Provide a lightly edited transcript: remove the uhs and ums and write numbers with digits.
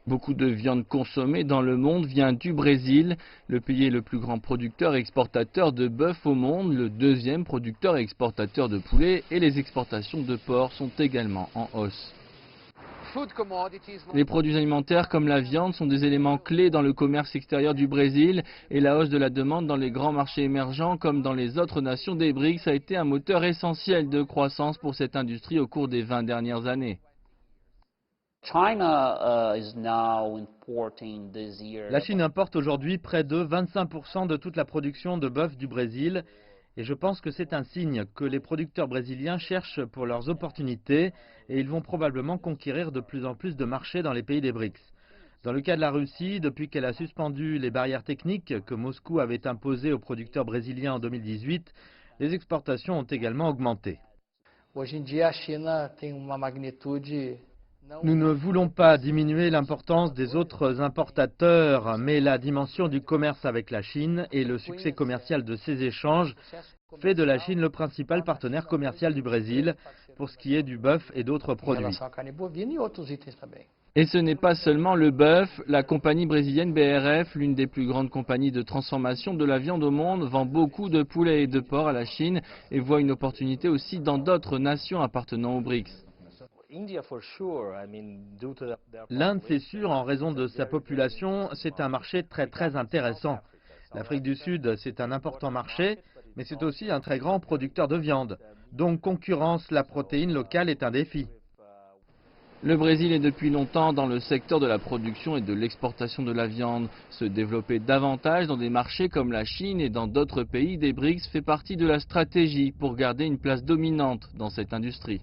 Beaucoup de viande consommée dans le monde vient du Brésil. Le pays est le plus grand producteur et exportateur de bœuf au monde, le deuxième producteur et exportateur de poulet, et les exportations de porc sont également en hausse. Les produits alimentaires comme la viande sont des éléments clés dans le commerce extérieur du Brésil et la hausse de la demande dans les grands marchés émergents comme dans les autres nations des BRICS a été un moteur essentiel de croissance pour cette industrie au cours des 20 dernières années. La Chine importe aujourd'hui près de 25% de toute la production de bœuf du Brésil et je pense que c'est un signe que les producteurs brésiliens cherchent pour leurs opportunités et ils vont probablement conquérir de plus en plus de marchés dans les pays des BRICS. Dans le cas de la Russie, depuis qu'elle a suspendu les barrières techniques que Moscou avait imposées aux producteurs brésiliens en 2018, les exportations ont également augmenté. Nous ne voulons pas diminuer l'importance des autres importateurs, mais la dimension du commerce avec la Chine et le succès commercial de ces échanges fait de la Chine le principal partenaire commercial du Brésil pour ce qui est du bœuf et d'autres produits. Et ce n'est pas seulement le bœuf, la compagnie brésilienne BRF, l'une des plus grandes compagnies de transformation de la viande au monde, vend beaucoup de poulets et de porc à la Chine et voit une opportunité aussi dans d'autres nations appartenant aux BRICS. L'Inde, c'est sûr, en raison de sa population, c'est un marché très intéressant. L'Afrique du Sud, c'est un important marché, mais c'est aussi un très grand producteur de viande. Donc concurrence la protéine locale est un défi. Le Brésil est depuis longtemps dans le secteur de la production et de l'exportation de la viande. Se développer davantage dans des marchés comme la Chine et dans d'autres pays des BRICS fait partie de la stratégie pour garder une place dominante dans cette industrie.